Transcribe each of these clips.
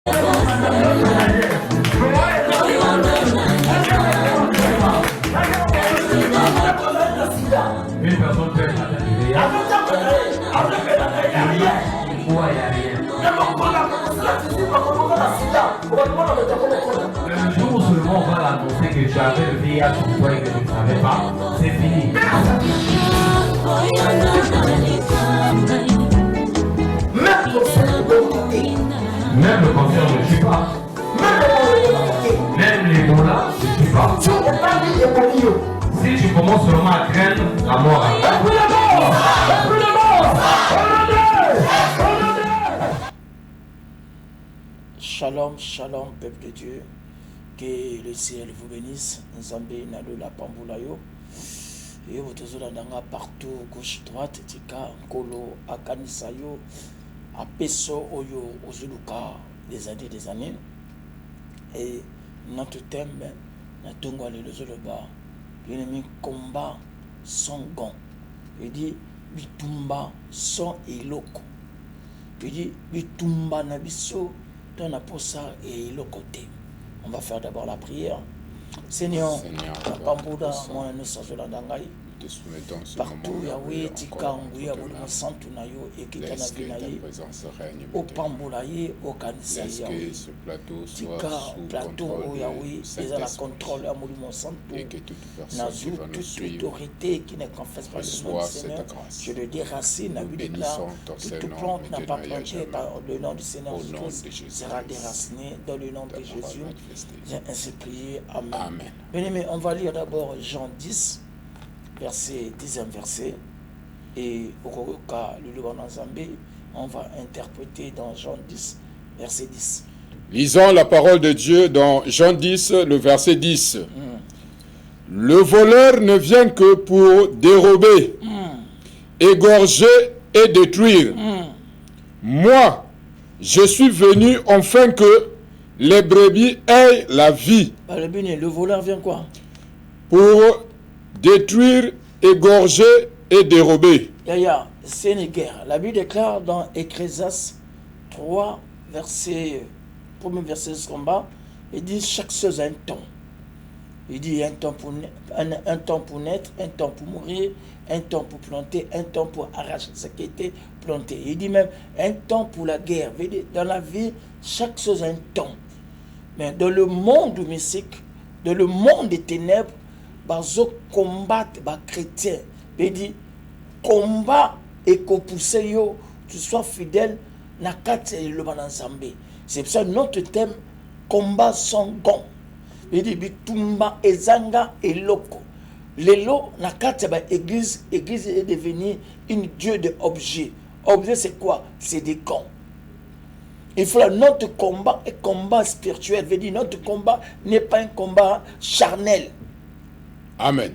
Une personne peut être il y a rien. Le jour où seulement on va l'annoncer que tu avais le VIH pour toi et que tu ne savais pas, c'est fini. Même le cancer ne tue pas. Même les mots-là ne tuent pas. Si tu commences seulement à craindre la mort, Shalom, shalom, peuple de Dieu. Que le ciel vous bénisse. Nzambe nalo la pambulayo. Et vous tous partout, gauche, droite, tika, kolo, akanisayo, apeso, oyo, ozuluka, des années. Et notre thème, natongo ale lozoloba, l'ennemi combat sans gants. Il dit, bitumba sans eloko. Il dit, bitumba nabiso, dans la posa et le côté. On va faire d'abord la prière. Seigneur, Pambouda, moi, nous sommes là dans partout, Yahweh, Tikangu, Yahweh, Santu Nayo, et Kitanavinaye, au Pamboulaye, au Kanisaya, Tika, plateau, au Yahweh, et à la contrôle, à Moulumon Santu, Nazou, toute autorité qui ne confesse pas le nom du Seigneur, je le déracine, la Bible déclare, toute plante n'a pas planté par le nom du Seigneur Jésus sera déracinée dans le nom de Jésus. J'ai ainsi prié. Amen. Bien-aimés, on va lire d'abord Jean 10. Verset 10e verset, et au cas on va interpréter dans Jean 10, verset 10. Lisons la parole de Dieu dans Jean 10, le verset 10. Le voleur ne vient que pour dérober, égorger et détruire. Moi, je suis venu afin que les brebis aient la vie. Le voleur vient quoi? Pour détruire, égorger et dérober. C'est une guerre. La Bible déclare dans Ecclésiaste 3, premier verset de combat, il dit chaque chose a un temps. Il dit un temps pour naître, un temps pour mourir, un temps pour planter, un temps pour arracher ce qui était planté. Il dit même un temps pour la guerre. Dans la vie, chaque chose a un temps. Mais dans le monde mystique, dans le monde des ténèbres, bazo combattre les chrétiens. Il dit combat et qu'on pousse yo, tu sois fidèle na kati le bananzambe. C'est pour ça notre thème combat sans gants. Il dit bitumba ezanga et loko. Lelo na kati ba église est devenue une dieu de objet. Objet c'est quoi? C'est des gants. Il faut notre combat est combat spirituel. Veut dire notre combat n'est pas un combat charnel. Amen.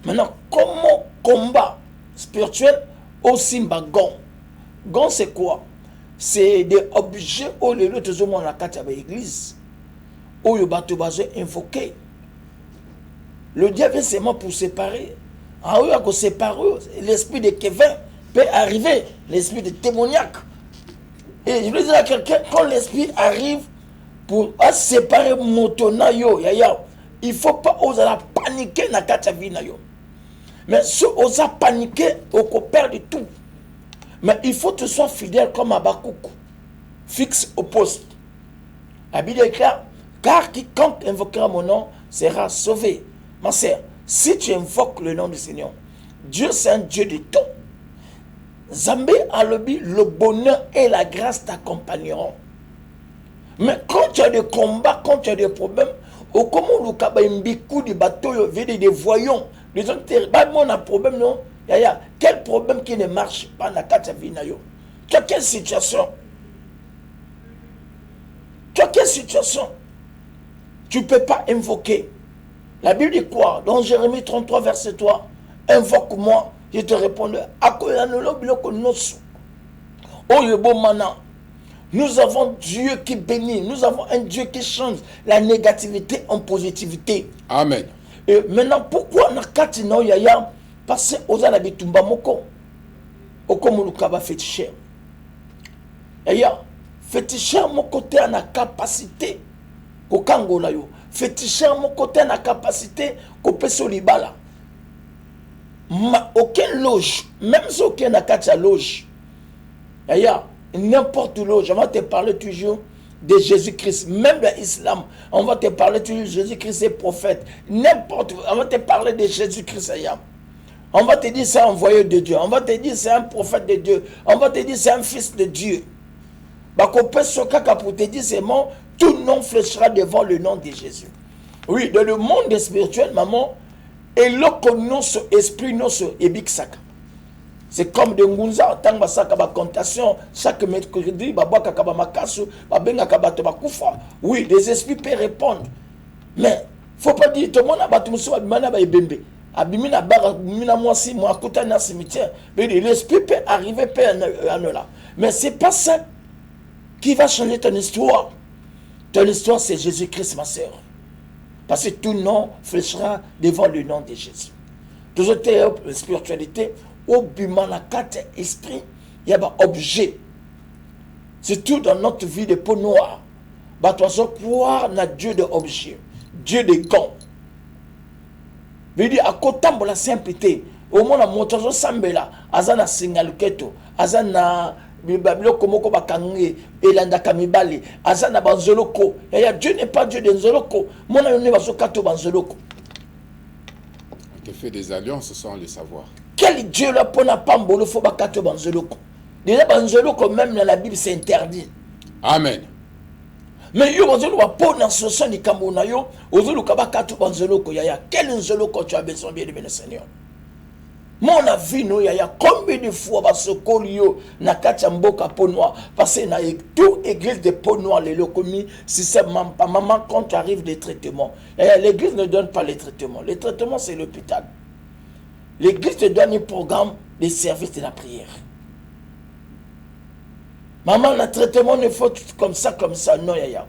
Maintenant, comment combat spirituel aussi gant? Gant c'est quoi? C'est des objets où les autres hommes la carte de l'église, où le bateau basé invoqué. Le diable est seulement pour séparer. Ah oui, à séparer, l'esprit de Kevin peut arriver, l'esprit de témoniaque. Et je veux dire à quelqu'un, quand l'esprit arrive pour séparer Motonayo, il ne faut pas oser paniquer dans la vie. Mais si on ose paniquer, on perd du tout. Mais il faut que tu sois fidèle comme Abakouk. Fixe au poste. La Bible déclare, car quiconque invoquera mon nom sera sauvé. Ma sœur, si tu invoques le nom du Seigneur, Dieu c'est un Dieu de tout. Zambé a le bonheur et la grâce t'accompagneront. Mais quand tu as des combats, quand tu as des problèmes, au comment le kaba imbiku des bateaux, des voyants, les gens on a un problème, non? Quel problème qui ne marche pas dans la carte de vie? Tu as quelle situation? Tu as quelle situation? Tu ne peux pas invoquer. La Bible dit quoi? Dans Jérémie 33, verset 3, invoque-moi, je te répondrai. Nous avons Dieu qui bénit. Nous avons un Dieu qui change la négativité en positivité. Amen. Et maintenant, pourquoi nakati no yaya parce que aux ala bitumba moko okomulukaba féticheur. Yaya féticheur mon côté a capacité ko kangola yo. Féticheur mon côté a capacité ko peso libala. Aucune loge, même si aucun n'a qu'à loge. N'importe loge, on va te parler toujours de Jésus-Christ. Même l'islam, on va te parler toujours de Jésus-Christ est prophète. N'importe, on va te parler de Jésus-Christ. On va te dire c'est un envoyé de Dieu. On va te dire c'est un prophète de Dieu. On va te dire c'est un fils de Dieu. Pour te dire c'est mon, tout nom fléchira devant le nom de Jésus. Oui, dans le monde spirituel, maman, et l'autre non ce esprit non ce ebixaka. C'est comme de ngunza tant basaka ba contation chaque mercredi ba boka ka ba makasu ba benga ka ba to ba kufa. Oui, les esprits peuvent répondre. Mais faut pas dire tout le monde a battu muso abimana ba ebembe. Abimina bara mina mwasi mo akuta na cimetière. Mais l'esprit peut arriver peut en là. Mais c'est pas ça qui va changer ton histoire. Ton histoire c'est Jésus-Christ ma sœur. Parce que tout nom fléchira devant le nom de Jésus. Toujours la spiritualité, au bima la carte esprit, il y a un objet. C'est tout dans notre vie de peau noire. Bah, tu vas pouvoir na Dieu de objet, Dieu de gants. Mais dit à côté de la simplicité, au moins la montagne sambela, azana singaluketo, azana biloko moko bakangi elanda kamibali azana banzoloko ya Dieu n'est pas Dieu de nzoloko mona yone basokato banzoloko on te fait des alliances sans le savoir. Quel Dieu là pona pambolo fo bakato banzoloko déjà banzoloko même dans la Bible c'est interdit. Amen. Mais yo banzolo ba pona soso ni kamona yo ozolo kabakato banzoloko ya quel nzoloko tu as besoin bien de Seigneur. Mon avis, nous, il y a combien de fois parce que Kolio na kachamboka peau noire parce que na tout église de peau noire les locomis si c'est maman quand tu arrives des traitements. L'église ne donne pas les traitements. Les traitements c'est l'hôpital. L'église te donne un programme de service de la prière. Maman, le traitement ne faut comme ça non yaya.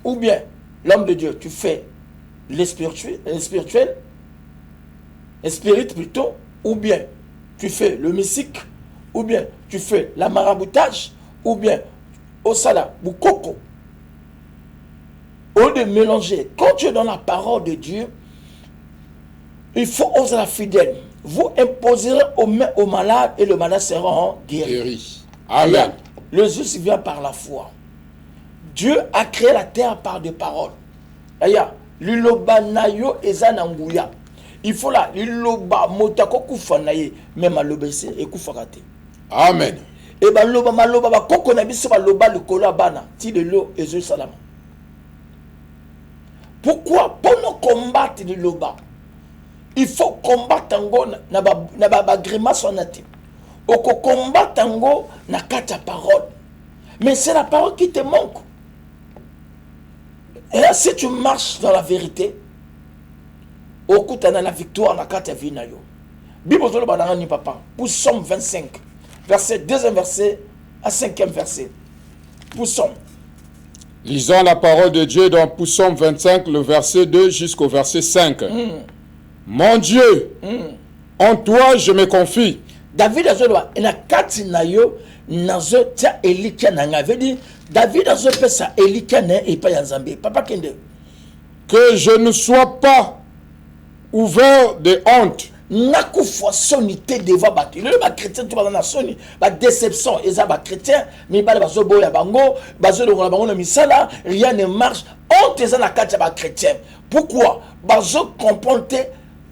Ou bien l'homme de Dieu, tu fais le spirituel, spirit plutôt, ou bien tu fais le mystique, ou bien tu fais la maraboutage, ou bien au sala, boukoko. Au lieu de mélanger, quand tu es dans la parole de Dieu, il faut oser la fidèle. Vous imposerez aux malades et le malade sera guéri. Amen. Le juste vient par la foi. Dieu a créé la terre par des paroles. Aya, liloba nayo ezananguya. Il faut là, liloba motako kufanaye, même alobese et kufakate. Amen. Et bah loba maloba ba koko na biso ba loba le kola bana ti de l'eau et je salama. Pourquoi pour nous combattre liloba? Il faut combattre ngo na ba grimace en ati. Oko combattre ngo na kata parole. Mais c'est la parole qui te manque. Et là, si tu marches dans la vérité, au coup tu as la victoire na kata vina yo. Bible zolo bananga ni papa. Pour Psaume 25, verset 2e verset à 5e verset. Pour Psaume. Lisons la parole de Dieu dans Psaume 25, le verset 2 jusqu'au verset 5. Mon Dieu, en toi je me confie. David azoloba na kati na yo nazo tia elikia na nga vedi David azopesa elikia na et pas nzambe papa kende que je ne sois pas ouvert de honte. Nakufa sonité devant batu le ba chrétien tout na soni ba déception eza ba chrétien mi ba bazoboya bango bazolongola bango na misala rien ne marche honte eza na kati ba chrétien. Pourquoi bazo comprendre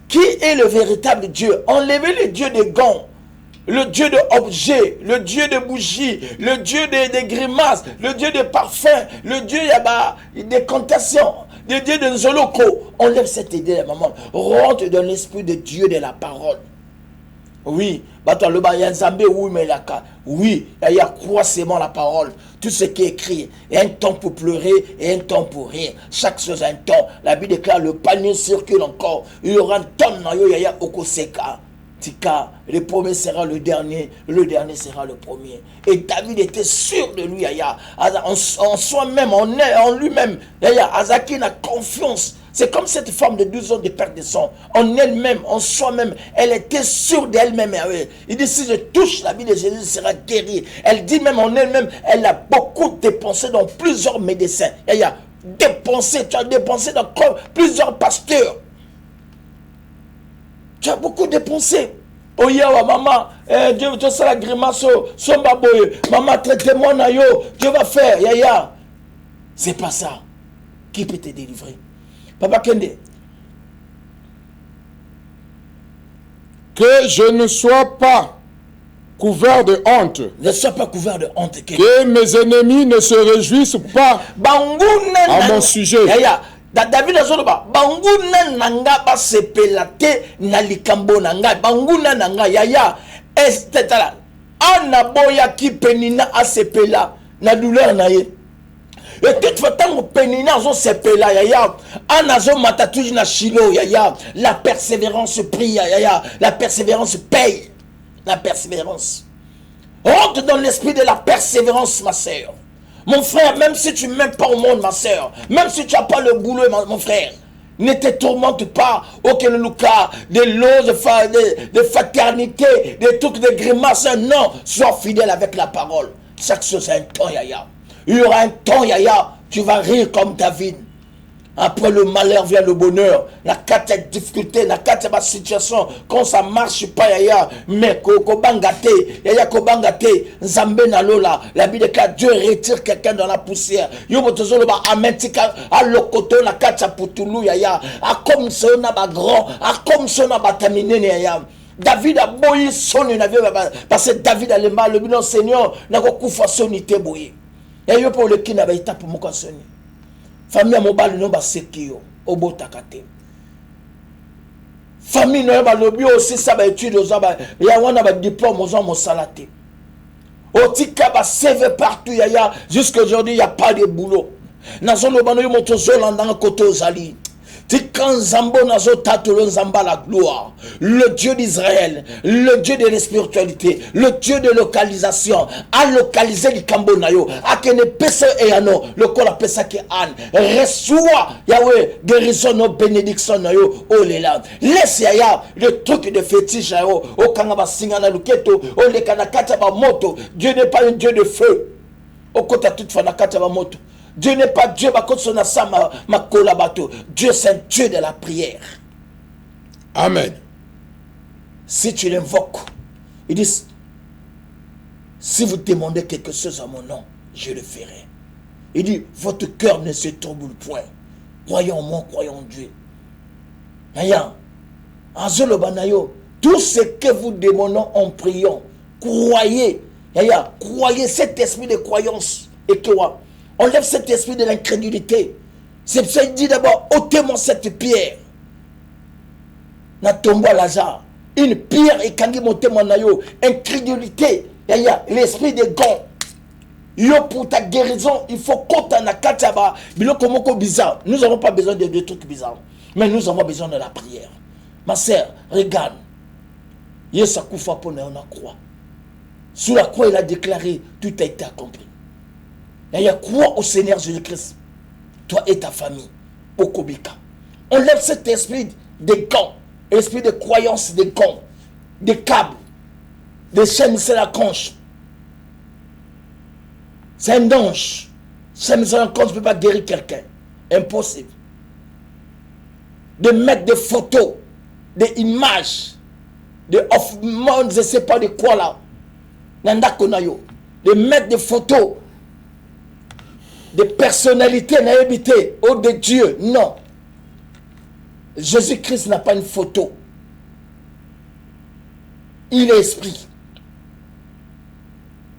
qui est le véritable Dieu. Enlevez le Dieu des gants, le Dieu de objets, le Dieu de bougies, le Dieu de grimaces, le Dieu de parfums, le Dieu des cantations, le Dieu de Nzoloko. Enlève cette idée, maman. Rentre dans l'esprit de Dieu de la parole. Oui, oui, il y a croisement la parole. Tout ce qui est écrit. Il y a un temps pour pleurer et un temps pour rire. Chaque chose a un temps. La Bible déclare le panier circule encore. Il y aura un temps dans il y a okoseka. Tika, le premier sera le dernier sera le premier. Et David était sûr de lui, en soi-même, en lui-même. Azaki a confiance. C'est comme cette femme de 12 ans de perte de sang. En elle-même, en soi-même, elle était sûre d'elle-même. Il dit, si je touche la vie de Jésus, elle sera guérie. Elle dit même en elle-même, elle a beaucoup dépensé dans plusieurs médecins. Elle a dépensé, tu as dépensé dans plusieurs pasteurs. Tu as beaucoup dépensé. Oh yawa maman, Dieu te fait la grimace, son baboye, maman traite-moi na yo, Dieu va faire, yaya. C'est pas ça. Qui peut te délivrer? Papa Kende. Que je ne sois pas couvert de honte. Ne sois pas couvert de honte. Que mes ennemis ne se réjouissent pas à mon sujet. Yaya. David azoloba banguna nanga ba sepelate na likambo nanga banguna nanga yaya estetala ana boya ki penina a sepela na douleur na ye et toute façon penina zo sepela yaya ana zo matatuj na Shilo yaya la persévérance prie yaya la persévérance paye la persévérance rentre dans l'esprit de la persévérance ma sœur. Mon frère, même si tu ne m'aimes pas au monde, ma soeur, même si tu n'as pas le boulot, mon frère, ne te tourmente pas, aucun lucas, des lots de fraternité, des trucs de grimaces. Non, sois fidèle avec la parole. Chaque chose a un temps, yaya. Il y aura un temps, yaya, tu vas rire comme David. Après le malheur vient le bonheur. La carte difficulté, la carte ma situation. Quand ça marche pas, yaya, mais kobangate, yaya kobangate, Nzambe na lola. La Bible déclare Dieu retire quelqu'un dans la poussière. Yo botozolo ba amentika à lokoto la carte pour Toulou, yaya. A comme ça on a ba grand, a comme ça on a ba terminé, yaya. David a boyé son parce que David a le mal, le bilan Seigneur n'a pas koufa sonité boyé. Et yo pour le qui n'a pas été pour mon conseil. Famille mobile no ba sekio obotakate. Famille no ba lobby aussi ça ba étude aux ba ya wana ba diplôme aux mo salate. Otika ba CV partout yaya jusqu'à aujourd'hui il y a pas de boulot. Nazo no ba no moto zolanda koto zali. Tikan zambo nazo tatolo zamba la gloire. Le Dieu d'Israël, le Dieu de la spiritualité, le Dieu de localisation, a localisé le Cambonayo, a kene pese et ano, le col a pesa ki an, reçoit Yahweh, guérison no bénédiction nayo, oh les là. Laisse yaya, le truc de fétiche nayo, o kangaba singana luketo, o le kanakata ba moto, Dieu n'est pas un Dieu de feu. Au côté toute fois nakata ba moto. Dieu n'est pas Dieu, Dieu c'est un Dieu de la prière. Amen. Si tu l'invoques, il dit, si vous demandez quelque chose à mon nom, je le ferai. Il dit, votre cœur ne se trouble point. Croyons en moi, croyons en Dieu. Tout ce que vous demandez en priant, croyez. Croyez cet esprit de croyance et que on lève cet esprit de l'incrédulité. C'est pour ça qu'il dit d'abord, ôtez-moi cette pierre. Na tombo à Lazare. Une pierre et kangi monte monayo. Incrédulité. L'esprit de gants. Yo pour ta guérison, il faut qu'on na kataba. Biloko moko bizarre. Nous n'avons pas besoin de trucs bizarres. Mais nous avons besoin de la prière. Ma sœur, regarde. Yesa koufa pona on a croix. Sous la croix, il a déclaré, tout a été accompli. Et crois au Seigneur Jésus-Christ, toi et ta famille, au Kobika. On lève cet esprit de gants, esprit de croyance de gants, de câbles, de chaînes, c'est la conche. C'est un ange. Chaîne, c'est la conche ne peut pas guérir quelqu'un. Impossible. De mettre des photos, des images, de off-monde, je ne sais pas de quoi là. De mettre des photos de personnalités naïveté ou de Dieu. Non. Jésus-Christ n'a pas une photo. Il est esprit.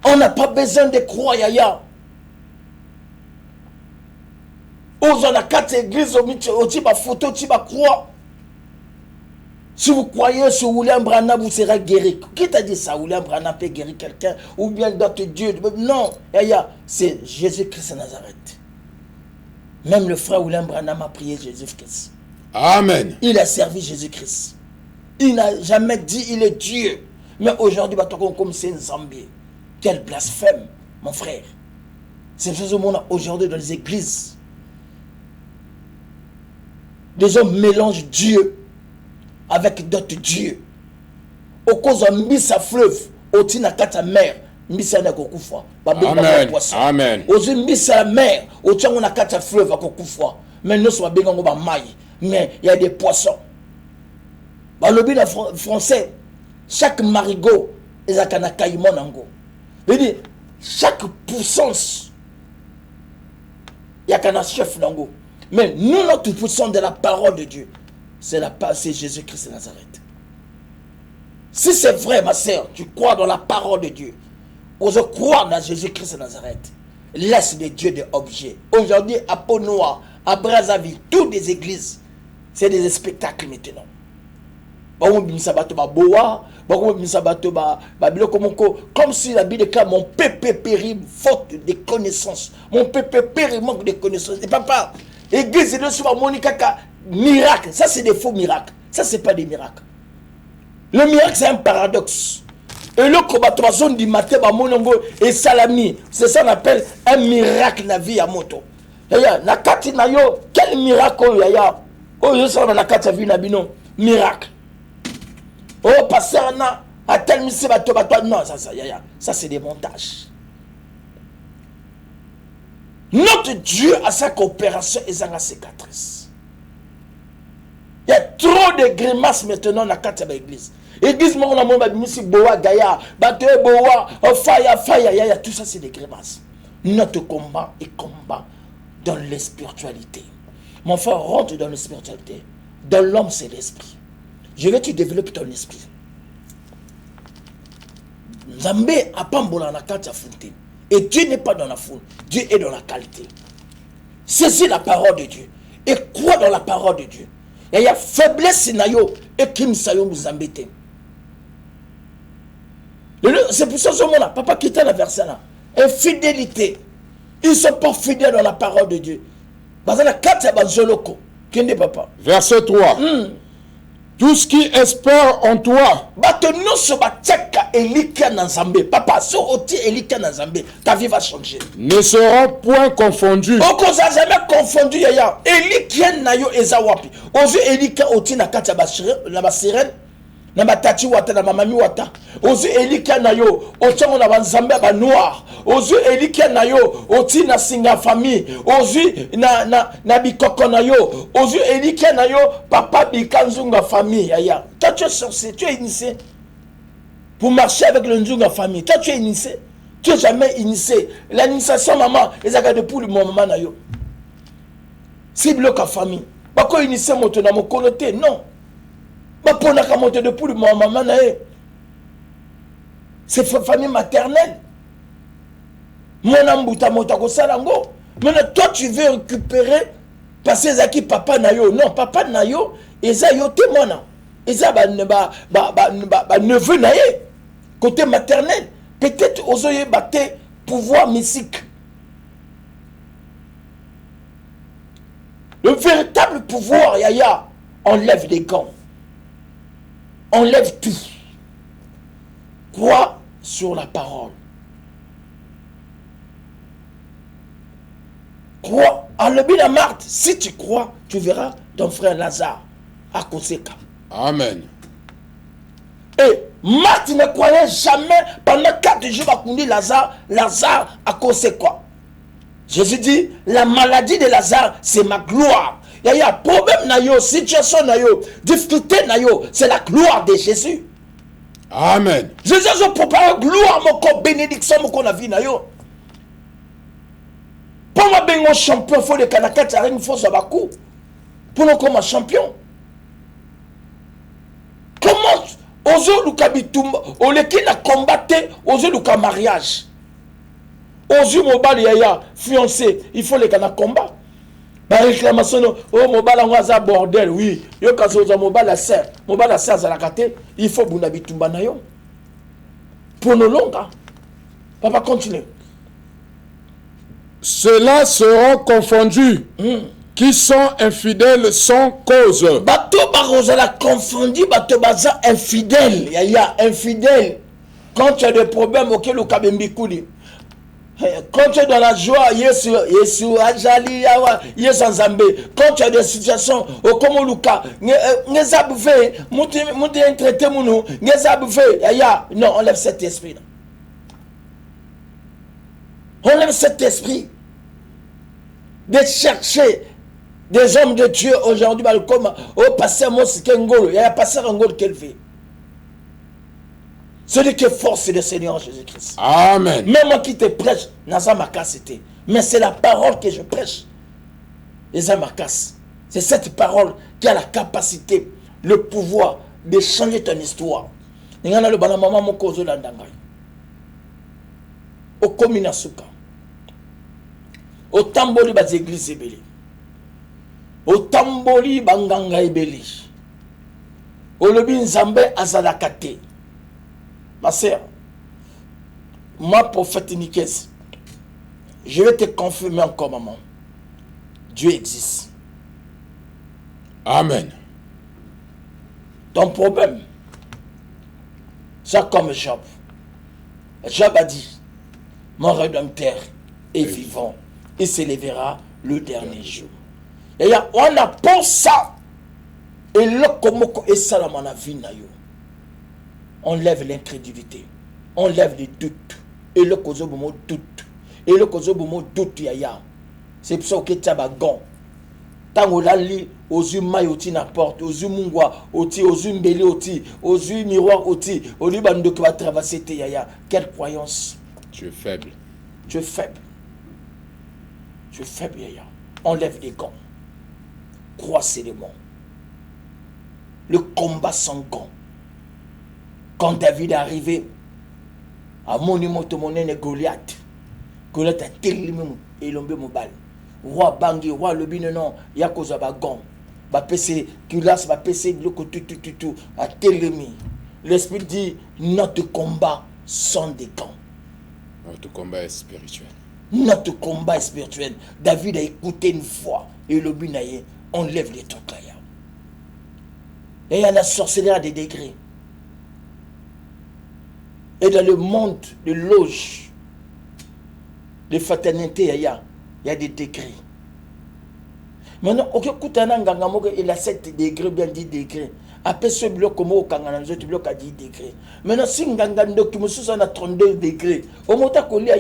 On n'a pas besoin de croire, yaya. Aux on a 4 églises, au type photo, type croix. Si vous croyez sur William Branham, vous serez guéri. Qui t'a dit ça? William Branham peut guérir quelqu'un ou bien d'autres dieux? Non, c'est Jésus-Christ de Nazareth. Même le frère William Branham a prié Jésus-Christ. Amen. Il a servi Jésus-Christ. Il n'a jamais dit il est Dieu. Mais aujourd'hui, comme c'est un Zambie. Quel blasphème, mon frère. C'est ce que aujourd'hui dans les églises. des hommes mélangent Dieu avec d'autres dieux. Au cause de Missa fleuve, au tina kata mer, Missa na kokufa. Amen. Amen. Aux Missa mer, au tina na kata fleuve à kokufa. Mais nous sommes bien en maille. Mais il y a des poissons. Dans le but français, chaque marigot est à Kanakaïmon Nango. Je dis, chaque puissance, il y a un chef Nango. Mais nous, notre puissance de la parole de Dieu, c'est Jésus-Christ de Nazareth. Si c'est vrai, ma sœur, tu crois dans la parole de Dieu, ose croire dans Jésus-Christ de Nazareth, laisse les dieux des objets. Aujourd'hui, à Pau-Noir, à Brazzaville, toutes les églises, c'est des spectacles maintenant. Comme si la Bible déclare mon pépé périt faute de connaissances. Mon pépé périt manque de connaissances. Et papa, église de souvent Monica, miracle. Ça, c'est des faux miracles. Ça, c'est pas des miracles. Le miracle, c'est un paradoxe. Et le combat zone du matin, et salami, c'est ça qu'on appelle un miracle dans la vie à moto. Nakati na yo, quel miracle il y a? Oh, je sais nakati vie na bino, miracle. Oh, pasteur na, à tel monsieur bato, non, ça c'est des montages. Notre Dieu a sa coopération et sa cicatrice. Il y a trop de grimaces maintenant dans la l'église. L'église, mon amour, boa, gaya, bateau, boa, fire, tout ça c'est des grimaces. Notre combat est combat dans la spiritualité. Mon frère, rentre dans la spiritualité. Dans l'homme, c'est l'esprit. Je veux que tu développes ton esprit. Zambé a pas mbola na kati ya fontaine. Et Dieu n'est pas dans la foule. Dieu est dans la qualité. Saisis la parole de Dieu. Et crois dans la parole de Dieu. Il y a faiblesse na yo et kim sayo muzambete. C'est pour ça que papa quitte la verset là. Infidélité. Ils ne sont pas fidèles dans la parole de Dieu. Verset 3. Tous qui espèrent en toi papa, ta vie va changer. Ne seront point confondus. Jamais confondu. Elikia nayo ezawapi. Ozu Elika oti na kati na basirene. Na batati wata na mamami wata. Ozu Elika nayo ochango na banzambe ba noir. Ozu Elika nayo oti na singa famille. Ozu na bikoko nayo. Ozu Elika nayo papa bikanzunga famille. Yaya. Toi tu es sorcier, tu es initié pour marcher avec le nzunga famille. Toi tu es initié. Tu es jamais initié. L'initiation maman, les aga de pour le maman nayo. Si bloque à famille. Pas quoi initié moto na mo connoté non. C'est famille maternelle. Maintenant, toi, tu veux récupérer parce que c'est papa nayo. Non, papa nayo, et ça yo témoin. Et ça, neveu naye. Côté maternel. Peut-être aux oeufs batté pouvoir mystique. Le véritable pouvoir, yaya, enlève les gants. Enlève tout. Crois sur la parole. Crois. En le bien à Marthe, si tu crois, tu verras ton frère Lazare à Koseka. Amen. Et Marthe ne croyait jamais pendant 4 jours à conduire Lazare à Koseka. Jésus dit, la maladie de Lazare, c'est ma gloire. Il y a un problème, nayo, situation, nayo, difficulté, nayo, c'est la gloire de Jésus. Amen. Jésus a préparé gloire, mon bénédiction, mon vie, nayo. Pour moi, ben, champion, il faut le Kanaka, il faut ça va coup. Pour nous, comme un champion. Comment, aux Lukabitumba, au lequel a combattu, aux Luka mariage. Aux mobile, il y a fiancé, il faut le Kanaka combat. Bah réclamation oh mobile on a bordel oui yo kazo za mobile à serre za la kate il faut buna bitumba na yo pour nos longa papa continue. Ceux-là seront confondus qui sont infidèles sans cause. Bato baroza la confondu bato baza infidèle ya infidèle quand tu as des problèmes auquel le kabembi kuli Quand tu es dans la joie, Yesu, Ajali, Yawa, Yesu Nzambe. Quand tu as des situations, comme Luka, Ngeza Bouffé, Mouti traité Mounou, Ngeza Bouffé, Yaya. Non, on lève cet esprit. On lève cet esprit de chercher des hommes de Dieu aujourd'hui, comme au pasteur Mosikengolo, il y a un pasteur Ngolo qu'elle fait. Celui qui est fort, c'est le Seigneur Jésus-Christ. Amen. Même moi qui te prêche, Naza Makas était. Mais c'est la parole que je prêche. Naza Makas. C'est cette parole qui a la capacité, le pouvoir de changer ton histoire. Il y a le maman mon cause landangay. Au Kominasuka. Au Tamboli bas église ebeli. Au Tamboli banganga ebeli. Au lobi Nzambe azalakate. Ma sœur, moi, prophète Nikes, je vais te confirmer encore, maman. Dieu existe. Amen. Ton problème, c'est comme Job. Job a dit, mon rédempteur est vivant. Il s'élèvera le dernier jour. Et on a pour ça. Et là, comment est ça dans ma vie? On lève l'incrédulité, on lève les doutes. Et le cause de mon doute. Et le cause de mon doute, yaya. C'est pour ça que tu as un gant. Tant qu'on a lu aux yeux maïoti n'importe, aux yeux mungwa, aux yeux mbeli, aux yeux miroir, aux yeux bando qui va traverser tes yaya. Quelle croyance? Tu es faible. Tu es faible. Tu es faible, yaya. On lève les gants. Croissez les mots. Le combat sans gants. Quand David est arrivé à monument de mon aîné Goliath, Goliath a tellement élombé mon bal. Roi Bangui, roi Lobine, non, il y a cause de bagon. Va passer, Kulas va passer de l'autre tout, à tellement. L'esprit dit, notre combat sont des gants. Notre combat est spirituel. Notre combat est spirituel. David a écouté une fois, et Lobine, on lève les trucs là. Et il y a la sorcellerie à des degrés. Et dans le monde de loge, de fraternité, il y a des degrés. Maintenant, il a 7 degrés, bien 10 degrés. Après ce bloc, comme au Kangana, le bloc a 10 degrés. Maintenant, si on a 32 degrés, au moment où il y a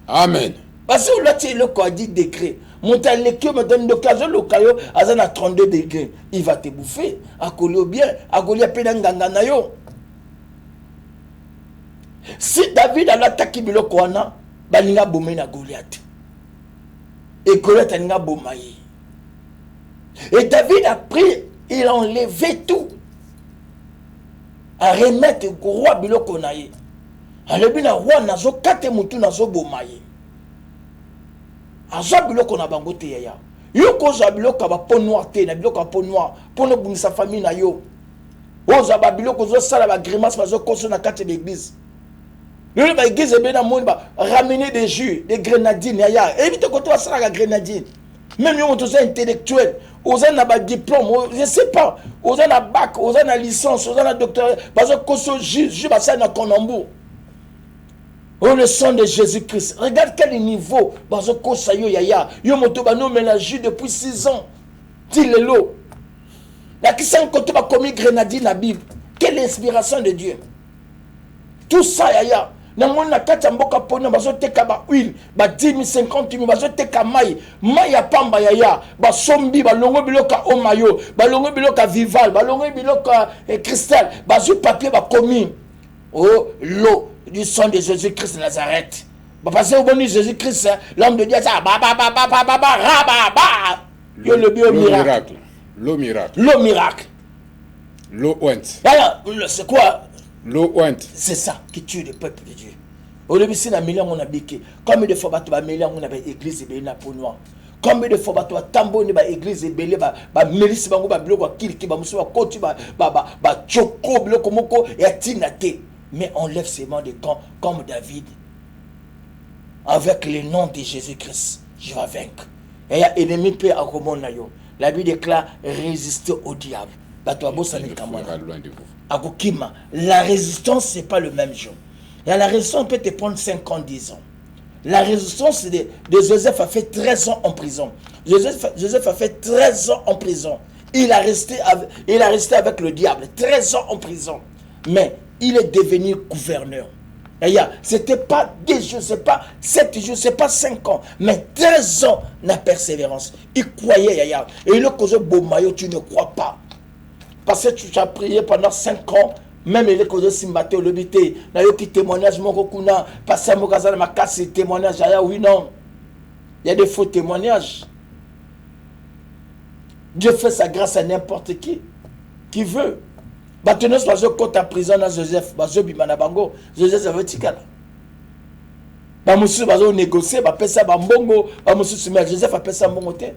Amen. parce que là, tu es le quoi 10 degrés. Mon talent me donne l'occasion, le caillou, à 32 degrés. Il va te bouffer. À coller bien, à coller à peine yo. Si David a l'attaqué de l'Okwana, il a boumé na Goliath. Et Goliath a boumé. Et David a pris, il a enlevé tout. À remettre le roi de l'Okwana. A lebi na roi nazo kate mutu nazo boumé. A zo biloko na bango te yaya. Yo ko zo biloko ba peau noire te na biloko peau noire pour ne bungisa famille na yo. O zo ba biloko zo sala ba grimace ba zo koso na kate l'église. Le ba église be na monde ba ramener des jus, des grenadines yaya. Et vite ko to sala la grenadine. Même yo to intellectuel, oza na ba diplôme, je sais pas, oza na bac, oza na licence, oza na doctorat, ba zo koso jus ba sala na konambu. Oh, le sang de Jésus-Christ. Regarde quel niveau. Bazoko sayo yaya. Yo moto ba no mélange depuis 6 ans. Dis-le-lo. La qui s'en côté ba commis grenadine la Bible. Quelle inspiration de Dieu. Tout ça yaya. Na mona kata mboka pona bazo teka ba huile, ba 10 000 50 000 bazo teka mai. Mai ya pamba yaya. Ba sombi ba longo biloka o mayo, ba longo biloka vival, ba longo biloka cristal, bazo papier ba commis. Oh, l'eau du sang de Jésus-Christ de Nazareth. Parce que au bon Jésus-Christ, l'homme de Dieu, ça, le miracle. L'eau miracle. L'eau miracle. L'eau ointe. Alors, c'est quoi? L'eau ointe. C'est ça qui tue le peuple de Dieu. Au début, c'est la million on a biqué. Combien de fois, tu vas million on a église et béna pour noir. Combien de fois, tu vas tambour ni ba église et béné, ba milice, ba bloc, ba kill, ba moussa, ba koti, ba choko, bloc, moko, et atinate. Mais on lève ses mains de camp comme David. Avec le nom de Jésus-Christ, je vais vaincre. Et il y a ennemi peut à Romonayo. La Bible déclare résister au diable. La résistance, ce n'est pas le même jour. Et la résistance peut te prendre 5 ans, 10 ans. La résistance de Joseph a fait 13 ans en prison. Joseph a fait 13 ans en prison. Il a resté avec le diable. 13 ans en prison. Mais il est devenu gouverneur. C'était pas 10 jours, c'est pas 7 jours, c'est pas 5 ans, mais 13 ans de persévérance. Il croyait, Yaya. Et le cause Bomayo, tu ne crois pas. Parce que tu as prié pendant 5 ans, même les causes Simbate, le bité, n'a eu qui témoignage, mon kokuna, parce que mon ma casse témoignage, Yaya, oui, non. Il y a des faux témoignages. Dieu fait sa grâce à n'importe qui veut. Maintenant, si vous êtes en prison dans Joseph, Joseph avait dit que monsieur va négocier, va payer ça, Joseph a payé ça bon côté.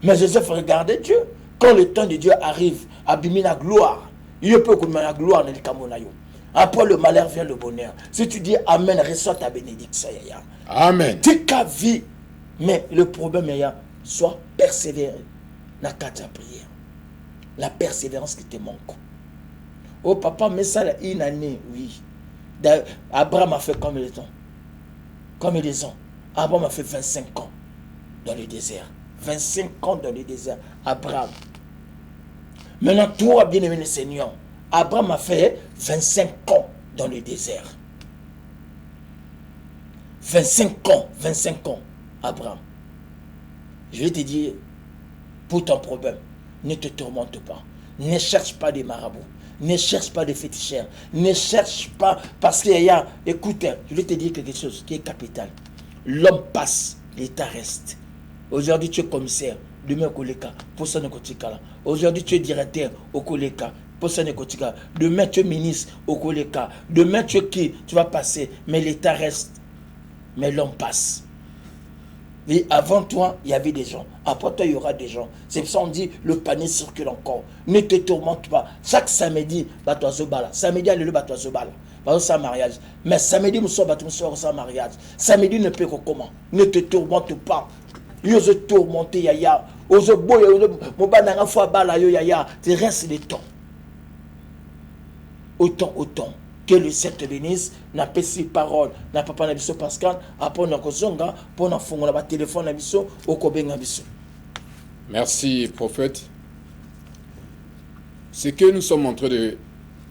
Mais Joseph regardait Dieu. Quand le temps de Dieu arrive, abîmer la gloire, il peut que la gloire dans le Camonayo. Après le malheur vient le bonheur. Si tu dis Amen, reçois ta bénédiction. Amen. Tu qu'à vie. Mais le problème est, sois persévéré dans ta prière. La persévérance qui te manque. Oh papa, mais ça, une année, oui. Abraham a fait combien de temps? Combien de ans? Abraham a fait 25 ans dans le désert. 25 ans dans le désert. Abraham. Maintenant, toi, bien-aimé le Seigneur, Abraham a fait 25 ans dans le désert. 25 ans, Abraham. Je vais te dire, pour ton problème, ne te tourmente pas. Ne cherche pas des marabouts. Ne cherche pas des féticheurs. Ne cherche pas, parce qu'il y a, écoute, je vais te dire quelque chose qui est capital. L'homme passe, l'État reste. Aujourd'hui, tu es commissaire, demain au Koleka, pour ça ne kotika. Aujourd'hui, tu es directeur au Koleka, pour ça ne kotika. Demain, tu es ministre au Koleka. Demain, tu es qui? Tu vas passer, mais l'État reste. Mais l'homme passe. Et avant toi, il y avait des gens. Après toi, il y aura des gens. C'est pour ça qu'on dit, le panier circule encore. Ne te tourmente pas. Chaque samedi, bateau bala. Samedi, allez le bateau bala. Bateau sans mariage. Mais samedi, nous sommes sans mariage. Samedi, ne peut que comment. Ne te tourmente pas. Yo se tourmenter, yaya. Ose boy, mon banana fois bala, yo yaya. Tu restes le temps. Autant. Que le ciel te bénisse, n'a pas si parole, n'a pas parlé de Pascal, après on a kozonga, pour on fonga la téléphone à biso, au kobenga biso. Merci, prophète. Ce que nous sommes en train de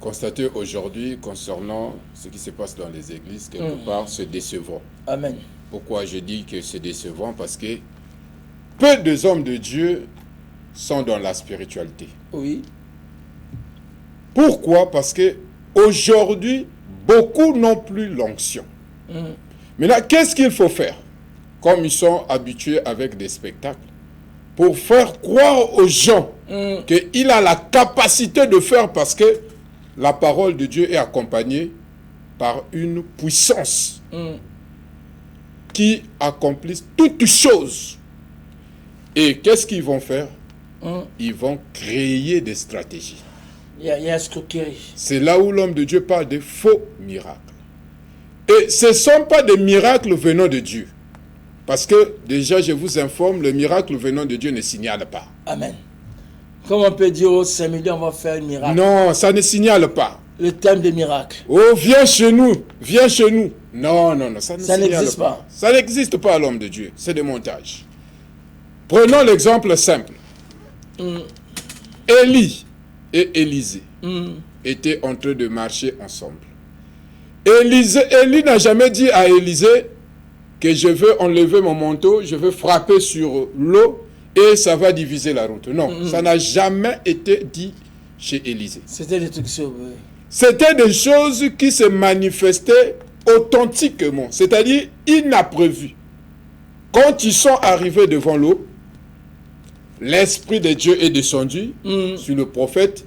constater aujourd'hui concernant ce qui se passe dans les églises, quelque part, c'est décevant. Amen. Pourquoi je dis que c'est décevant? Parce que peu de hommes de Dieu sont dans la spiritualité. Oui. Pourquoi? Parce que aujourd'hui, beaucoup n'ont plus l'onction. Maintenant, qu'est-ce qu'il faut faire? Comme ils sont habitués avec des spectacles, pour faire croire aux gens qu'il a la capacité de faire, parce que la parole de Dieu est accompagnée par une puissance qui accomplit toutes choses. Et qu'est-ce qu'ils vont faire? Ils vont créer des stratégies. Il y a escroquerie. C'est là où l'homme de Dieu parle de faux miracles. Et ce ne sont pas des miracles venant de Dieu. Parce que, déjà, je vous informe, le miracle venant de Dieu ne signale pas. Amen. Comment on peut dire au samedi, on va faire un miracle? Non, ça ne signale pas. Le thème des miracles. Oh, viens chez nous, viens chez nous. Non, ça ne signale n'existe pas. Ça n'existe pas, l'homme de Dieu. C'est des montages. Prenons l'exemple simple. Élie et Élisée étaient en train de marcher ensemble. Élie n'a jamais dit à Élisée que je veux enlever mon manteau, je veux frapper sur l'eau et ça va diviser la route. Non, ça n'a jamais été dit chez Élisée. C'était des trucs sur... C'était des choses qui se manifestaient authentiquement, c'est-à-dire inapprévues. Quand ils sont arrivés devant l'eau, l'Esprit de Dieu est descendu sur le prophète.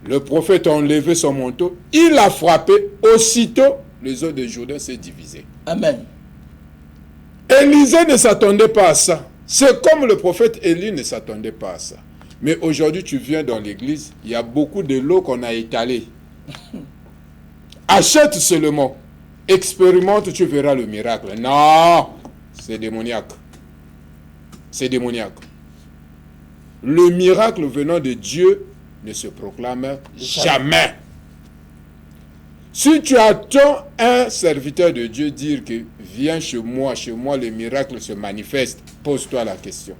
Le prophète a enlevé son manteau. Il a frappé. Aussitôt, les eaux de Jourdain s'est divisées. Amen. Élisée ne s'attendait pas à ça. C'est comme le prophète Élie ne s'attendait pas à ça. Mais aujourd'hui, tu viens dans l'église, il y a beaucoup de l'eau qu'on a étalée. Achète seulement. Expérimente, tu verras le miracle. Non, c'est démoniaque. C'est démoniaque. Le miracle venant de Dieu ne se proclame jamais. Si tu attends un serviteur de Dieu dire que viens chez moi, le miracle se manifeste, pose-toi la question.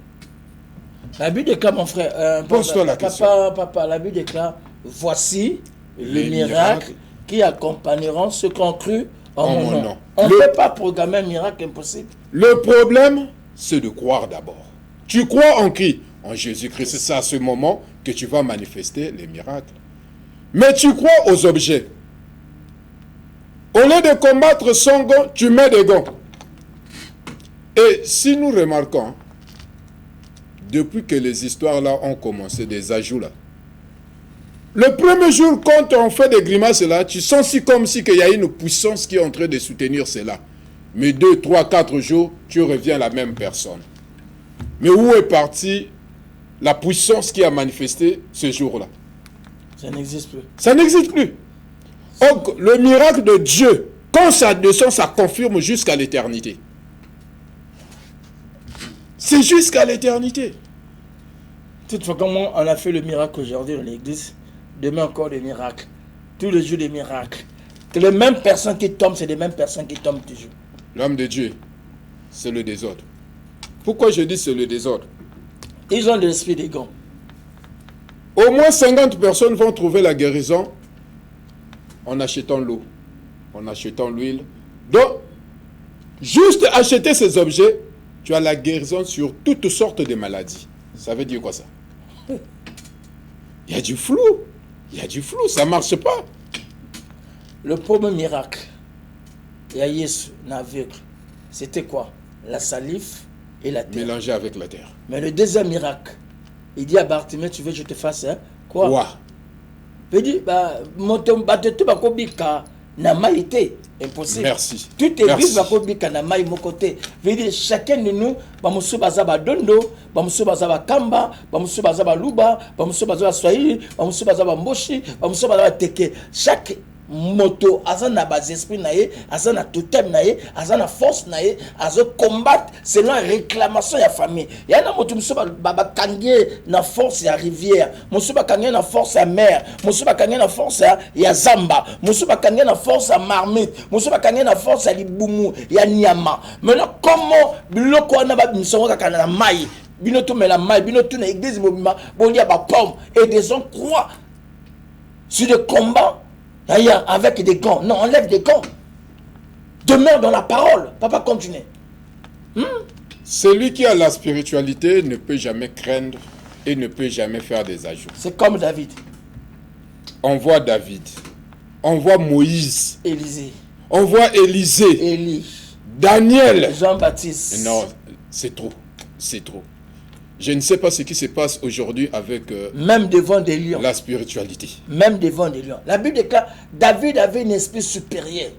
La Bible déclare, mon frère, pose-toi la question. Papa, la Bible déclare, voici les miracles qui accompagneront ceux qui ont cru en mon nom. On ne peut pas programmer un miracle impossible. Le problème, c'est de croire d'abord. Tu crois en qui? En Jésus-Christ. C'est à ce moment que tu vas manifester les miracles. Mais tu crois aux objets. Au lieu de combattre sans gants, tu mets des gants. Et si nous remarquons, depuis que les histoires là ont commencé, des ajouts là, le premier jour, quand on fait des grimaces là, tu sens si comme si qu'il y a une puissance qui est en train de soutenir cela. Mais 2, 3, 4 jours, tu reviens à la même personne. Mais où est partie la puissance qui a manifesté ce jour-là? Ça n'existe plus. Ça n'existe plus. Donc, le miracle de Dieu, quand ça descend, ça confirme jusqu'à l'éternité. C'est jusqu'à l'éternité. Toutefois, comment on a fait le miracle aujourd'hui dans l'église, demain encore des miracles. Tous les jours des miracles. Que les mêmes personnes qui tombent, c'est les mêmes personnes qui tombent toujours. L'homme de Dieu, c'est le désordre. Pourquoi je dis c'est le désordre? Ils ont l'esprit des gants. Au moins 50 personnes vont trouver la guérison en achetant l'eau, en achetant l'huile. Donc, juste acheter ces objets, tu as la guérison sur toutes sortes de maladies. Ça veut dire quoi ça? Il y a du flou. Il y a du flou, ça ne marche pas. Le premier miracle, il y a Yesu, aveugle. C'était quoi? La salive et la terre. Mélangé avec la terre. Mais le deuxième miracle, il dit à Bartimée, tu veux que je te fasse hein? Quoi? Ouais. Il dit, impossible. Merci. Tout est vif bakobika na mai mokote. Veut dire chacun de nous, bamusu bazaba dondo, bamusu bazaba kamba, bamusu bazaba luba, bamusu bazaba swahili, bamusu bazaba mboshi, bamusu bazaba teke. Chaque moto azana bas esprit nae, azana totem nae, azana force nae, azo combattre selon la réclamation ya famille. Yana moto musu baba kangie na force ya rivière, musu ba kangie na force ya mer, musu ba kangie na force ya zamba, musu ba kangie na force ya marmite, musu ba kangie na force ya libumu, ya nyama. Maintenant comment biloko wana ba misongo kaka na mai, bino to mela mai, bino to na église mobima, bolia ba pomme et des gens croient sur des combats avec des gants. Non, enlève des gants. Demeure dans la parole. Papa, continue. Celui qui a la spiritualité ne peut jamais craindre et ne peut jamais faire des ajouts. C'est comme David. On voit David. On voit Moïse. Élisée. On voit Élisée. Élie. Daniel. Jean-Baptiste. Non, c'est trop. C'est trop. Je ne sais pas ce qui se passe aujourd'hui avec même devant des lions. La spiritualité. Même devant des lions. La Bible déclare, David avait un esprit supérieur.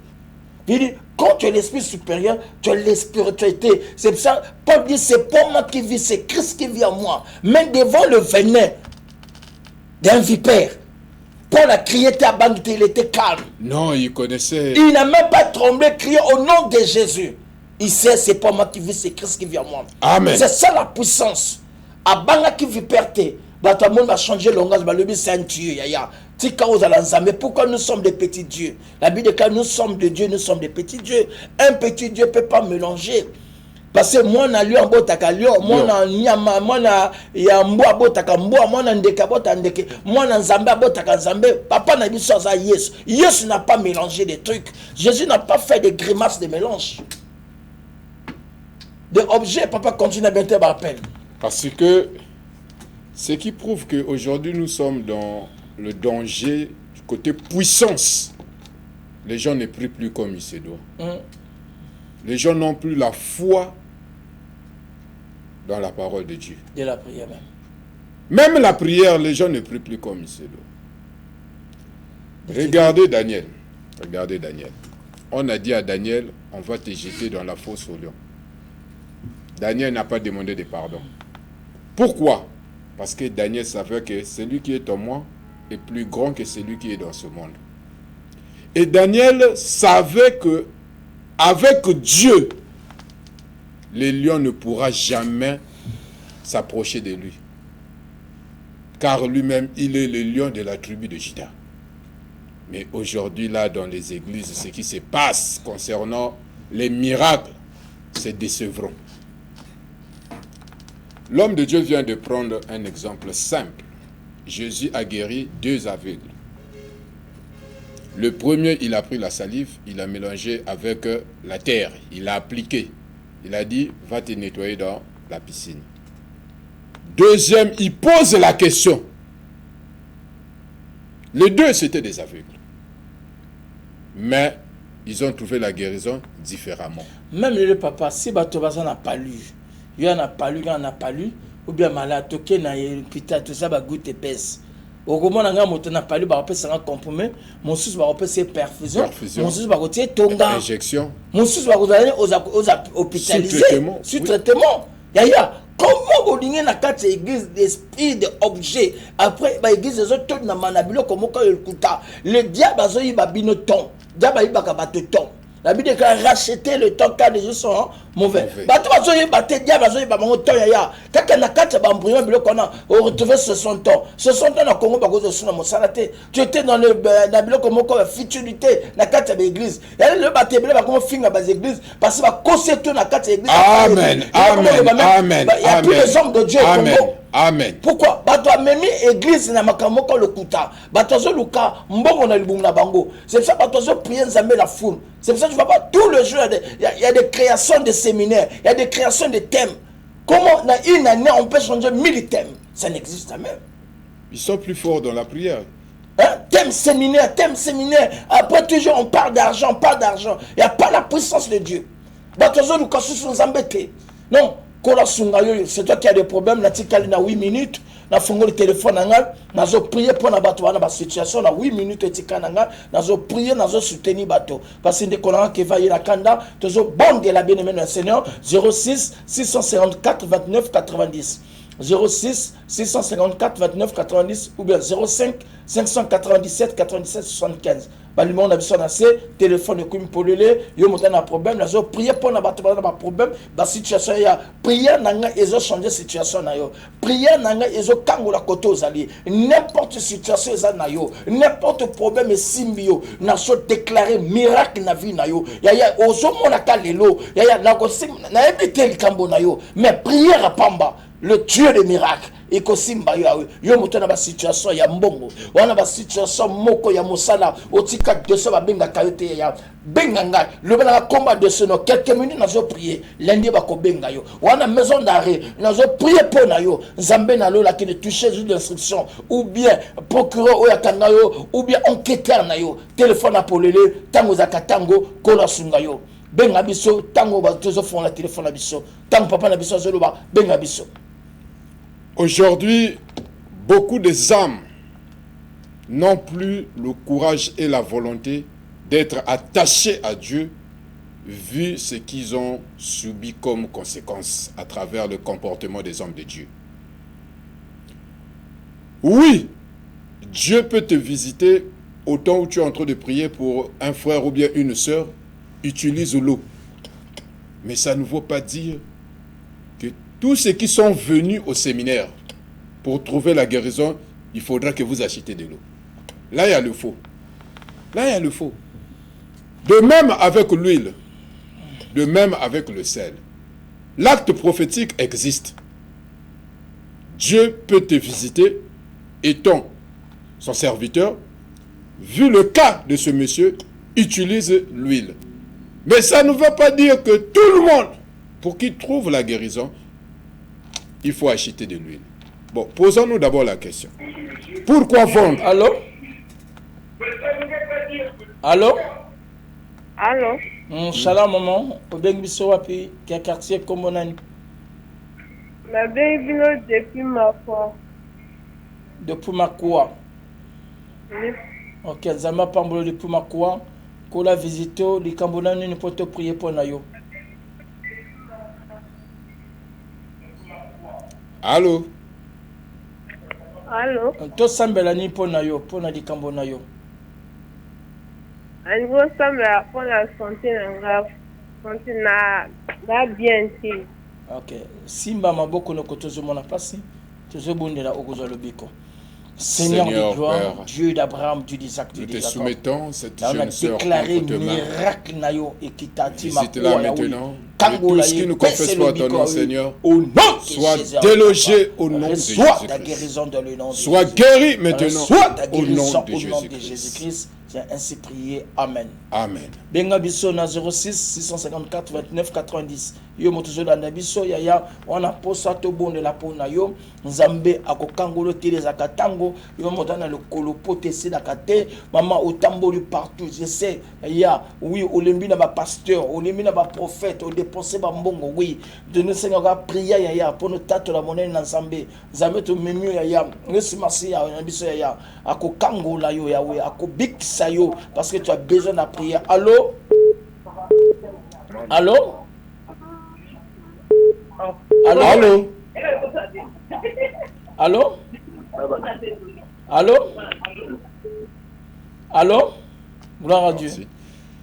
Il dit, quand tu as l'esprit supérieur, tu as la spiritualité. C'est pour ça, Paul dit, c'est pas moi qui vis, c'est Christ qui vit en moi. Même devant le venin d'un vipère, Paul a crié, il était calme. Non, il connaissait. Il n'a même pas tremblé, crié au nom de Jésus. Il sait, c'est pas moi qui vis, c'est Christ qui vit en moi. Amen. C'est ça la puissance. Abanga qui vit perte, tout le monde va changer le langage, c'est un Dieu, yaya. Mais pourquoi nous sommes des petits dieux? La Bible déclare, nous sommes des dieux, nous sommes des petits dieux. Un petit Dieu ne peut pas mélanger. Parce que moi, na lion botaka lion, moi na nyama, moi na yamboa botaka mboa, moi na ndeka bota ndeke, moi na nzambe botaka nzambe. Papa n'a dit ça à Yesu. Yesu n'a pas mélangé des trucs. Jésus n'a pas fait des grimaces de mélange. Des objets, papa continue à bien te rappeler. Parce que ce qui prouve qu'aujourd'hui nous sommes dans le danger du côté puissance. Les gens ne prient plus comme il se doit. Les gens n'ont plus la foi dans la parole de Dieu. De la prière même. Même la prière, les gens ne prient plus comme il se doit. Regardez Daniel. Regardez Daniel. On a dit à Daniel, on va te jeter dans la fosse au lion. Daniel n'a pas demandé de pardon. Pourquoi? Parce que Daniel savait que celui qui est en moi est plus grand que celui qui est dans ce monde. Et Daniel savait que avec Dieu, le lion ne pourra jamais s'approcher de lui. Car lui-même, il est le lion de la tribu de Juda. Mais aujourd'hui, là, dans les églises, ce qui se passe concernant les miracles, c'est décevant. L'homme de Dieu vient de prendre un exemple simple. Jésus a guéri 2 aveugles. Le premier, il a pris la salive, il a mélangé avec la terre, il a appliqué. Il a dit, va te nettoyer dans la piscine. Deuxième, il pose la question. Les 2, c'était des aveugles. Mais ils ont trouvé la guérison différemment. Même le papa, si Batobaza n'a pas lu, il n'a pas lu, il n'a pas lu, ou bien malade, toqué na l'hôpital, tout ça va goûter épaisse. Au moment où on n'a pas lu, on peut un compromis, mon sous va repasser perfusion, mon sous va retirer tonga. Injection. Mon sous va aller aux hospitalisés. Sous traitement. Yaya. Comment vous dites na carte église d'esprit d'objet après ba église les autres na manabilo comme quand il coûta le diable a eu babino ton diable il baka bato ton la Bible déclare racheter le temps car les gens sont mauvais bato bazo y baté diable bazo y ba mon ton yaya kaka na carte ba embryon bilo kona on retrouver 60 ans na Congo ba cause de suna mosalate tu étais dans le na bilo comme quoi futilité na carte de l'église et le baté bilo ba comme finga ba église parce que ba concerto na carte église amen amen il y a tous les hommes de Dieu amen amen. Pourquoi bato amemi église na makambo ko lokuta bato zo luka mbongo na libumu na bango c'est pour ça bato zo prier nzambe la foule c'est pour ça que tu vois pas tout le jour il y a des créations de séminaires il y a des créations de thèmes comment dans une année on peut changer 1000 thèmes ça n'existe jamais Ils sont plus forts dans la prière. Thème séminaire après toujours on parle d'argent il n'y a pas la puissance de Dieu bato zo luka sous nzambe te non. C'est toi qui as des problèmes, na 8 minutes, na fongo le téléphone nanga, na zo prier pour na bato wana ba situation na 8 minutes etika nanga, na zo prier na zo soutenir bato. Parce que ndekolanga ke va yela kanda, to zo bonde la bien-aimé du Seigneur 06 654 29 90. 06 654 29 90 ou bien 05 597 97 75. Balimo na biso na se téléphone ko impolele yo mota na problème na zo prier pour na bato na problème ba situation ya prier nanga ezo changer situation na yo prier nanga ezo kangola koto ozali n'importe situation eza na yo n'importe problème esimbi yo na so déclarer miracle na vie na yo ya ozo mona ka lelo ya na ko na ebite likambo na yo mais prière pamba le Dieu des miracles et kosimba yo moto na ba situation ya mbongo wana ba situation moko ya mosala otika de so ba benga kayote ya benga nga le bana combat de ce no quelques minutes nazo prier lundi ba ko benga yo wana maison d'arrêt nazo prier pour na yo nzambe na lo la qui ne toucher juste d'instruction ou bien procureur o ya kanga yo ou bien enquêteur na yo téléphone apolele tango za katango kola sunga yo benga biso tango ba tozo fond la téléphone na biso tango papa na biso zolo ba benga biso. Aujourd'hui, beaucoup des âmes n'ont plus le courage et la volonté d'être attachés à Dieu vu ce qu'ils ont subi comme conséquence à travers le comportement des hommes de Dieu. Oui, Dieu peut te visiter au temps où tu es en train de prier pour un frère ou bien une sœur, utilise l'eau. Mais ça ne veut pas dire que tous ceux qui sont venus au séminaire pour trouver la guérison, il faudra que vous achetiez de l'eau. Là, il y a le faux. De même avec l'huile, de même avec le sel. L'acte prophétique existe. Dieu peut te visiter, étant son serviteur. Vu le cas de ce monsieur, utilise l'huile. Mais ça ne veut pas dire que tout le monde, pour qu'il trouve la guérison, il faut acheter de l'huile. Bon, posons-nous d'abord la question. Pourquoi vendre? Allô? Salam maman, obengi biso wapi ke quartier kombo nani? La bino depuis ma foi. Depuis Makua. Oui. Ok, Zama Pambolo depuis Makua. Kola visito likambo nani ni poto prier pour na yo. Allô? To sambela ni po na yo, po na likambo na yo. Ango sambela pour la santé na grave. Santé na bien ti. Ok. Simba maboko no kotozo mona pasi. Tozo bondela okozwa lobiko. Seigneur de gloire, Père, Dieu d'Abraham, Dieu d'Isaac, Dieu nous te de Jacob. soumettons cette On a jeune sœur déclaré entre tes mains. miracle na yo et qui t'a dit Visite-la maintenant. Et tous ceux qui ne confessent pas ton nom, Seigneur, au nom sois de Jésus, délogés au nom de reçois ta Jésus-Christ. guérison dans le nom de Sois Jésus. guéri maintenant Reçois ta au guérison nom de au nom de Jésus-Christ. Jésus-Christ. J'ai ainsi prié. Amen. Amen. Benga biso na 06 654 29 90. Yo motozo na biso yaya wana posa to bonde la pona yo nzambe akokangolo tele za katango yo motana le kolopo tese na kate mama otamboli partout je sais ya oui olembi na ba pasteur olembi na ba prophète o dépenser ba mbongo oui de nous seigneur ga prier yaya pour nous tato la monnaie na nzambe nzambe to memi yaya ngesi masi ya na biso yaya akokangola yo yawe akobikisa yo parce que tu as besoin de prier. Allô? Allô? Allô? Allô? Allô? Allô? Allô? Gloire à Dieu. Merci.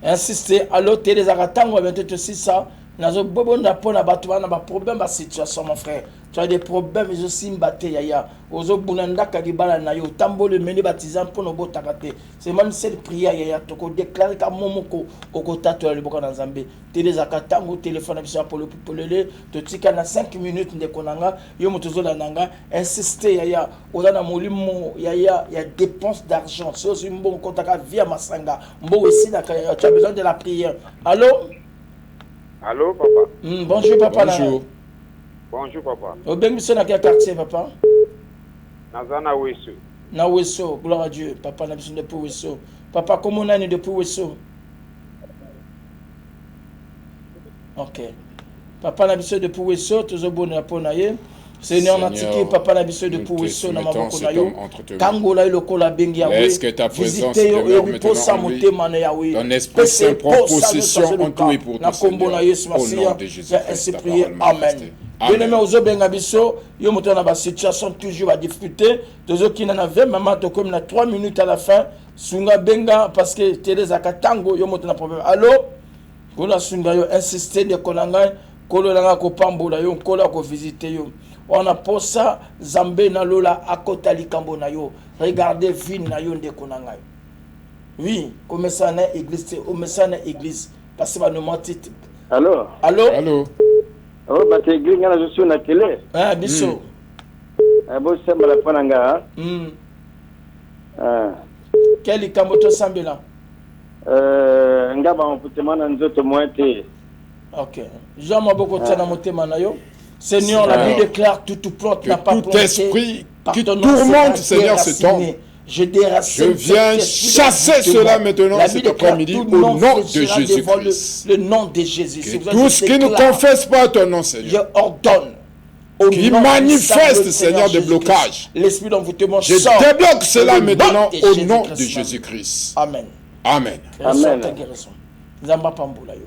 Insistez. Allô? Télézaratango, bientôt aussi ça. Nazo bobo na pona batwa na ba problème ba situation mon frère. Tu as des problèmes je simbaté yaya. Ozo bunanda kadibala na yo tambole meni baptisant pour no botakate. C'est même cette prière yaya toko déclarer ka momoko okotato le boko na Nzambe. Télézakatango téléphone biso pour le polele to tika na 5 minutes de konanga yo motozo la nanga insister yaya oza na molimo yaya ya dépense d'argent. C'est aussi bon kotaka via masanga. Mbo aussi tu as besoin de la prière. Allô? Allô, papa. Bonjour, papa. Bonjour. Bonjour, papa. Au Benguisson, dans quel quartier, papa? Nazana Wesso. Na Wesso, gloire à Dieu. Papa, n'a besoin de pour Wesso. Papa, comment on a depuis Wesso? Ok. Papa, n'a besoin de pour Wesso, toujours bon à Ponaye. Seigneur, Natiki, Papa, n'a besoin de pour Wesso, n'a pas Ponayo. Kangola, le Kola Bengia. Est-ce que ta présence demeure maintenant en lui? Ton esprit saint prend possession en tout et pour tout, Seigneur. Au nom de Jésus-Christ, ta parole manifestée. Bien-aimé, aux benga biso, yo moto na ba situation toujours à difficulté, tozo ki na 20 maman to comme na 3 minutes à la fin, sunga benga parce que Teresa Katango yo moto na problème. Allô? Kola sunga yo insister de kolanga, kolo langa ko pambola yo, kola ko visiter yo. On a posa Zambé na lola akota likambo na yo. Regardez vin na yo nde konanga. Oui, comme ça na église, comme ça na église parce que ba no menti. Allô? Allô? Allô? Oh, bah, t'es gris, je suis na télé. Ah, biso. Ah, bon, c'est ma la pananga. Ah. Quel likambo to sambela? Ngaba, on peut te demander un autre moitié. Ok. Jean Maboko Tana Motema na yo. Seigneur, la Bible déclare toute plante n'a pas tout esprit qui tourmente, Seigneur, se tombe. Je viens chasser cela maintenant cet après-midi au nom de Jésus-Christ. Le nom de Jésus. Que tous qui ne confessent pas ton nom, Seigneur, je ordonne. Qui manifeste, Seigneur, des blocages. L'esprit d'envoûtement je débloque cela maintenant au nom de Jésus-Christ. Amen. Amen. Amen. Zamba Pamboula yo.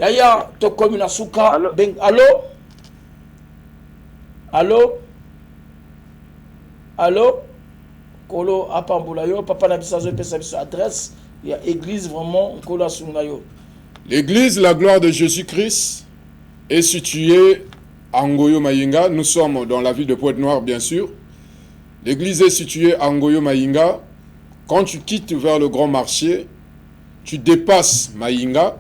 Yaya, to komina suka. Allô? Allô? Allô? Allô? Kolo apamboula yo, papa na bisazo pesa biso adresse, il y a église vraiment kolo asunga yo. L'église La Gloire de Jésus-Christ est située à Ngoyo Mayinga. Nous sommes dans la ville de Pointe-Noire, bien sûr. L'église est située à Ngoyo Mayinga. Quand tu quittes vers le grand marché, tu dépasses Mayinga,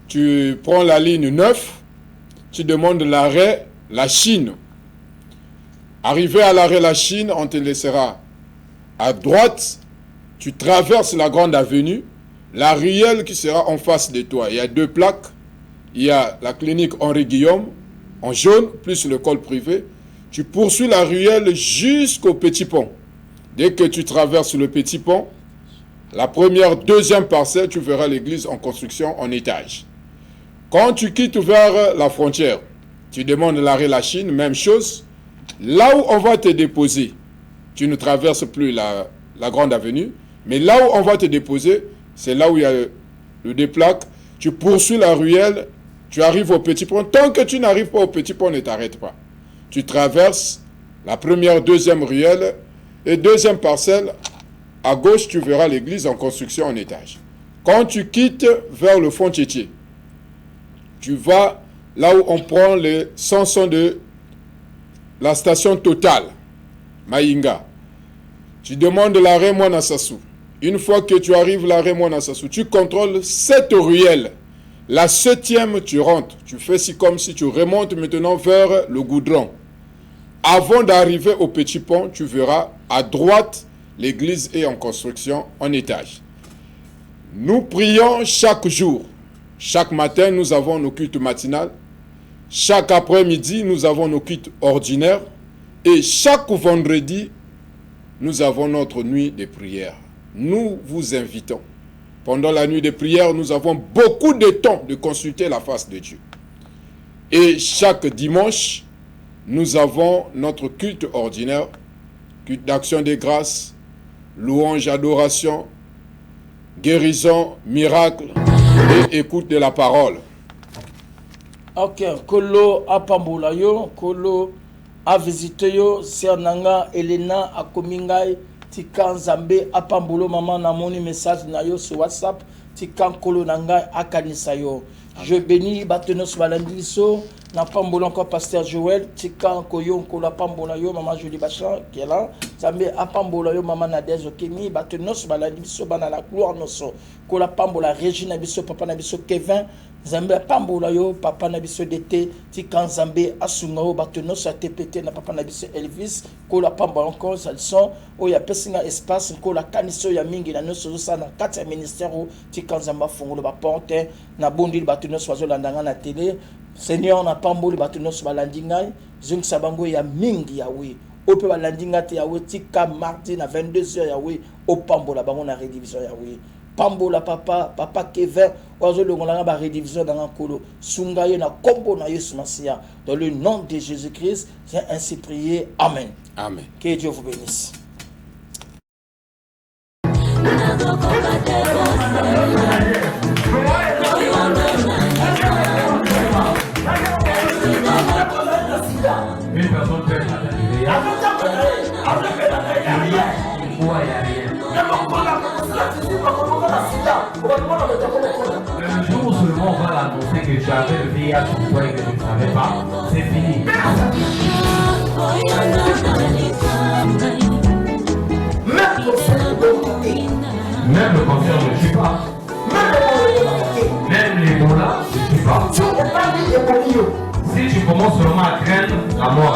tu prends la ligne 9, tu demandes l'arrêt La Chine. Arrivé à l'arrêt La Chine, on te laissera à droite, tu traverses la grande avenue, la ruelle qui sera en face de toi. Il y a 2 plaques. Il y a la clinique Henri Guillaume, en jaune, plus l'école privée. Tu poursuis la ruelle jusqu'au petit pont. Dès que tu traverses le petit pont, la première, deuxième parcelle, tu verras l'église en construction en étage. Quand tu quittes vers la frontière, tu demandes l'arrêt La Chine, même chose. Là où on va te déposer, tu ne traverses plus la grande avenue, mais là où on va te déposer, c'est là où il y a le déplaque. Tu poursuis la ruelle, tu arrives au petit pont. Tant que tu n'arrives pas au petit pont, ne t'arrête pas. Tu traverses la première, deuxième ruelle et deuxième parcelle. À gauche, tu verras l'église en construction en étage. Quand tu quittes vers le fond Tchétché, tu vas là où on prend les Samson de la station Total, Mayinga. Tu demandes l'arrêt Mouanassasou. Une fois que tu arrives l'arrêt Mouanassasou, tu contrôles 7 ruelles. La 7e, tu rentres. Tu fais comme si tu remontes maintenant vers le goudron. Avant d'arriver au petit pont, tu verras à droite, l'église est en construction en étage. Nous prions chaque jour. Chaque matin, nous avons nos cultes matinales. Chaque après-midi, nous avons nos cultes ordinaires. Et chaque vendredi, nous avons notre nuit de prière. Nous vous invitons. Pendant la nuit de prière, nous avons beaucoup de temps de consulter la face de Dieu. Et chaque dimanche, nous avons notre culte ordinaire, culte d'action des grâces, louange, adoration, guérison, miracle et écoute de la parole. Ok, Kolo apambola yo, Kolo a visité yo, Sernanga, Elena, Akomingai, Tikan Zambé, apambulo maman na moni message na yo sur WhatsApp, Tikan Kolo Nanga, Akanisa yo. Je bénis Batenos Balandiso, na pambola encore Pasteur Joël, Tikan Koyo, Kola pambola yo, maman Julie Bachan, qui est là, Zambé apambola yo, maman Nadège Okemi, Batenos Balandiso, banana gloire noso, Kola pambola Régine Abisso, papa Nabiso Kevin, Zambé apambola yo, papa Nabiso d'été, Tikan Zambé asungao, Batenos a TPT, na papa Nabiso Elvis, Kola pambola encore, ça le son, oh ya pesinga espace, Kola kaniso ya mingi, na noso ça na 4 ministères, Tikan Zamba fongolo ba porte, na bondi Batenos wazo landanga na télé, Seigneur na pamboli Batenos balandingai, zung sabango ya mingi ya oui. Ope balandinga te ya oui, tika mardi na 22h ya oui, o pambola bango na rédivision ya oui. Pambola papa Kevin, ozo longolanga ba rédivision dans un kolo. Sungaye na kombo na Yesu Masia. Dans le nom de Jésus-Christ, j'ai ainsi prié. Amen. Amen. Que Dieu vous bénisse. Une personne peut être il y a rien. Le jour où seulement on va l'annoncer que tu avais le VIH sur toi et que tu ne savais pas, c'est fini. Même le cancer ne tue pas. Même les mots-là ne tuent pas. Si tu commences seulement à craindre la mort,